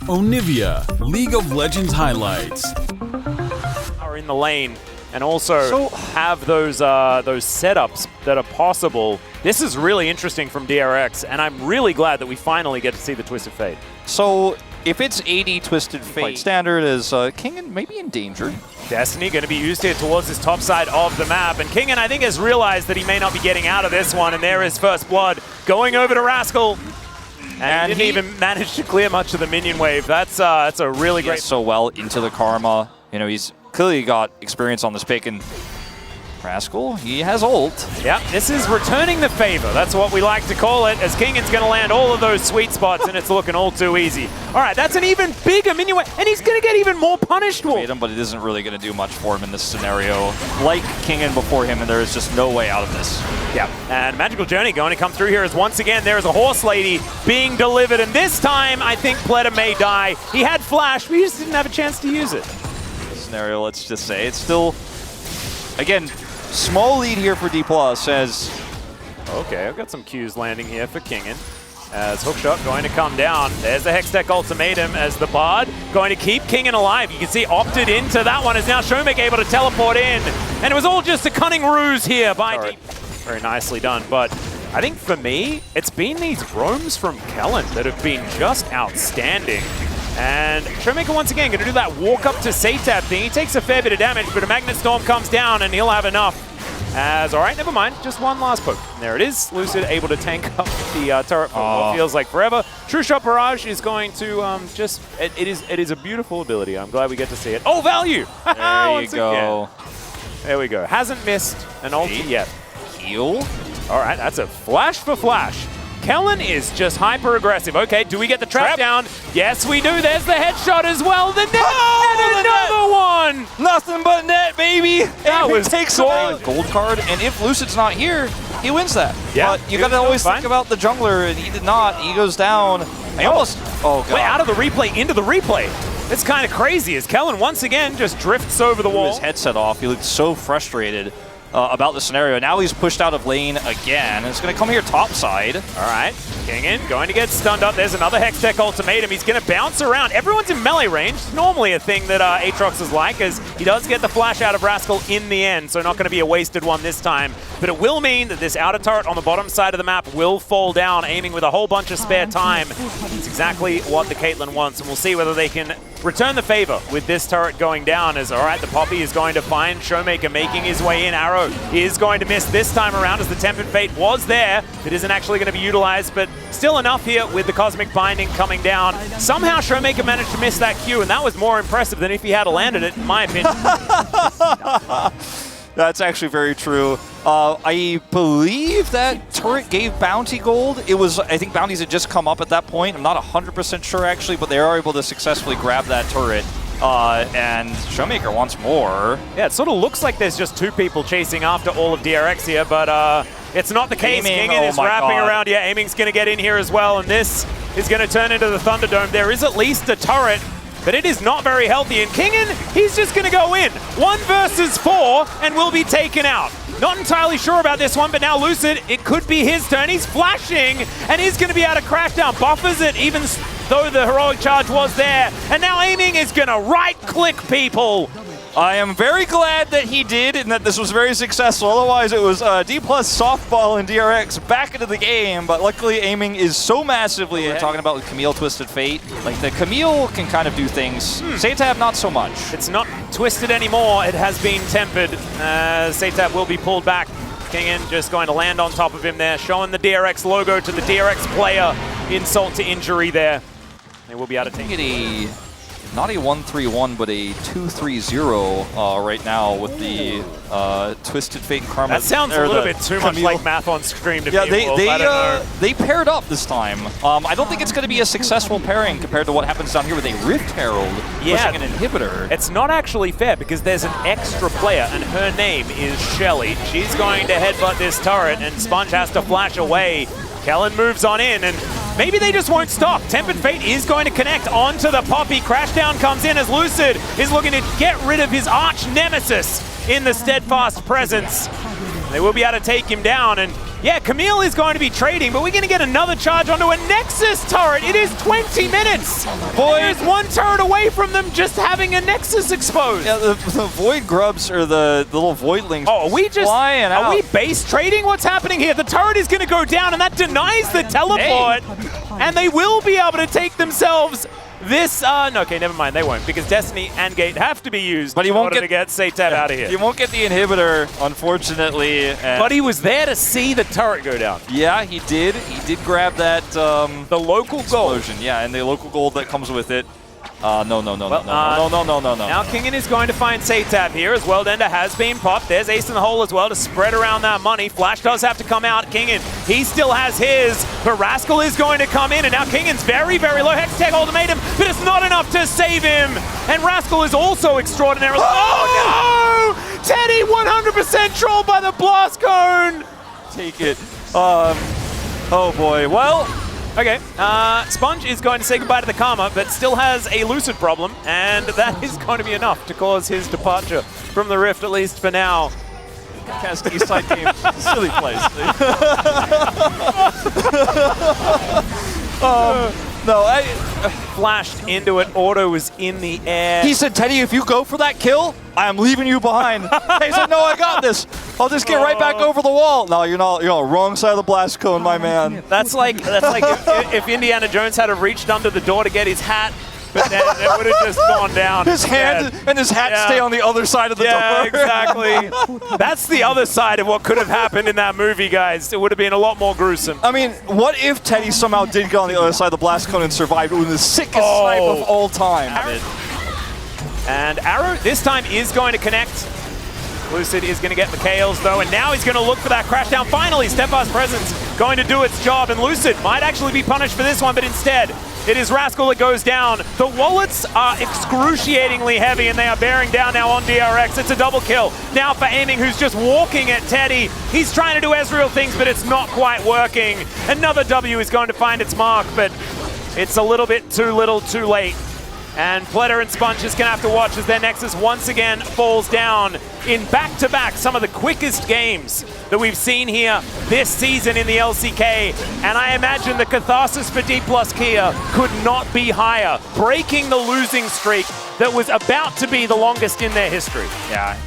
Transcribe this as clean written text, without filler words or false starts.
Onivia, League of Legends highlights. Are in the lane and also have those setups that are possible. This is really interesting from DRX, and I'm really glad that we finally get to see the Twisted Fate. So if it's 80 Twisted Fate, standard is Kingen maybe in danger. Destiny going to be used here towards this top side of the map, and Kingen I think has realized that he may not be getting out of this one, and there is First Blood going over to Rascal. And he didn't even manage to clear much of the minion wave. That's a really great... so well into the Karma. You know, he's clearly got experience on this pick, and Rascal, he has ult. Yeah, this is returning the favor. That's what we like to call it, as Kingen's going to land all of those sweet spots, and it's looking all too easy. All right, that's an even bigger minion wave, and he's going to get even more punished. But it isn't really going to do much for him in this scenario. Like Kingen before him, and there is just no way out of this. Yeah, and Magical Journey going to come through here as once again there is a Horse Lady being delivered, and this time I think Pleta may die. He had Flash, but he just didn't have a chance to use it. This scenario, let's just say, it's still, again, small lead here for Dplus as... Okay, I've got some Qs landing here for Kingen. As Hookshot going to come down. There's the Hextech Ultimatum as the Bard going to keep Kingen alive. You can see opted into that one as now Shomek able to teleport in. And it was all just a cunning ruse here by Deep. Very nicely done, but I think for me, it's been these roams from Kellen that have been just outstanding. And Showmaker once again going to do that walk up to Satab thing. He takes a fair bit of damage, but a Magnet Storm comes down and he'll have enough. As, all right, never mind, just one last poke. And there it is, Lucid able to tank up the turret for what feels like forever. True Shot Barrage is going to it is a beautiful ability. I'm glad we get to see it. Oh, value! There you go. Again. There we go. Hasn't missed an ulti yet. Heal? All right, that's a flash for flash. Kellen is just hyper aggressive. Okay, do we get the trap down? Yes, we do. There's the headshot as well. The net and another one. Nothing but net, baby. That was takes a gold card, and if Lucid's not here, he wins that. Yeah, but you got to always think about the jungler, and he did not. He goes down. He almost. Oh god. Wait, out of the replay into the replay. It's kind of crazy as Kellen once again just drifts over the wall. His headset off. He looked so frustrated about the scenario. Now he's pushed out of lane again. It's going to come here topside. All right, Kingen going to get stunned up. There's another Hextech Ultimatum. He's going to bounce around. Everyone's in melee range. It's normally a thing that Aatrox is like, as he does get the flash out of Rascal in the end, so not going to be a wasted one this time. But it will mean that this outer turret on the bottom side of the map will fall down, aiming with a whole bunch of spare time. It's exactly what the Caitlyn wants, and we'll see whether they can return the favor with this turret going down. As, all right, the Poppy is going to find Showmaker making his way in. Arrow is going to miss this time around as the Tempered Fate was there. It isn't actually going to be utilized, but still enough here with the Cosmic Binding coming down. Somehow Showmaker managed to miss that Q, and that was more impressive than if he had landed it, in my opinion. That's actually very true. I believe that turret gave Bounty gold. It was, I think bounties had just come up at that point. I'm not 100% sure actually, but they are able to successfully grab that turret. And Showmaker wants more. Yeah, it sort of looks like there's just two people chasing after all of DRX here, but it's not the case. Kingen is wrapping around. Yeah, Aiming's going to get in here as well, and this is going to turn into the Thunderdome. There is at least a turret, but it is not very healthy. And Kingen, he's just going to go in. 1 versus 4, and will be taken out. Not entirely sure about this one, but now Lucid, it could be his turn. He's flashing, and he's going to be able to crack down. Buffers it, even though the heroic charge was there. And now Aiming is going to right-click people. I am very glad that he did and that this was very successful. Otherwise, it was Dplus softball and DRX back into the game. But luckily, Aiming is so massively, talking about Camille Twisted Fate, like the Camille can kind of do things. Satab, not so much. It's not twisted anymore. It has been tempered. Satab will be pulled back. Kingen just going to land on top of him there, showing the DRX logo to the DRX player. Insult to injury there. They will be able to take it. Not a 1-3-1, but a 2-3-0 right now with the Twisted Fate and Karma. That sounds a little bit too much like math on stream to people. They paired up this time. I don't think it's going to be a successful pairing compared to what happens down here with a Rift Herald pushing an inhibitor. It's not actually fair because there's an extra player and her name is Shelly. She's going to headbutt this turret and Sponge has to flash away. Kellen moves on in, and maybe they just won't stop. Tempered Fate is going to connect onto the Poppy. Crashdown comes in as Lucid is looking to get rid of his arch nemesis in the Steadfast Presence. They will be able to take him down, and yeah, Camille is going to be trading, but we're going to get another charge onto a Nexus turret. It is 20 minutes. There's one turret away from them just having a Nexus exposed. Yeah, the Void Grubs or the little Voidlings are we just flying out. Are we base trading? What's happening here? The turret is going to go down, and that denies the teleport, and they will be able to take themselves this, no, okay, never mind, they won't, because Destiny and Gate have to be used but he won't to get Satan out of here. You won't get the inhibitor, unfortunately. But he was there to see the turret go down. Yeah, he did. He did grab that the local explosion. Gold. Yeah, and the local gold that comes with it. No. Now Kingen is going to find Satab here as well. Denda has been popped. There's Ace in the hole as well to spread around that money. Flash does have to come out. Kingen, he still has his, but Rascal is going to come in, and now Kingen's very, very low. Hextech ultimatum, but it's not enough to save him. And Rascal is also extraordinary. Oh no! Teddy 100% trolled by the blast cone. Take it. Oh boy. Well. Okay, Sponge is going to say goodbye to the Karma, but still has a Lucid problem, and that is going to be enough to cause his departure from the Rift, at least for now. Cast East side game, silly place. No, I flashed into it. Auto was in the air. He said, Teddy, if you go for that kill, I am leaving you behind. He said, no, I got this. I'll just get right back over the wall. No, you're not. You're on the wrong side of the blast cone, my man. That's like if Indiana Jones had have reached under the door to get his hat, but then it would have just gone down. His hand and his hat stay on the other side of the door. Yeah, exactly. That's the other side of what could have happened in that movie, guys. It would have been a lot more gruesome. I mean, what if Teddy somehow did go on the other side of the blast cone and survived? It was the sickest snipe of all time. And Arrow this time is going to connect. Lucid is going to get the KOs though, and now he's going to look for that crash down. Finally, Stefan's presence going to do its job, and Lucid might actually be punished for this one, but instead, it is Rascal that goes down. The wallets are excruciatingly heavy, and they are bearing down now on DRX. It's a double kill. Now for Aiming, who's just walking at Teddy. He's trying to do Ezreal things, but it's not quite working. Another W is going to find its mark, but it's a little bit too little, too late. And Pletter and Sponge is going to have to watch as their Nexus once again falls down in back-to-back some of the quickest games that we've seen here this season in the LCK. And I imagine the catharsis for Dplus Kia could not be higher, breaking the losing streak that was about to be the longest in their history. Yeah.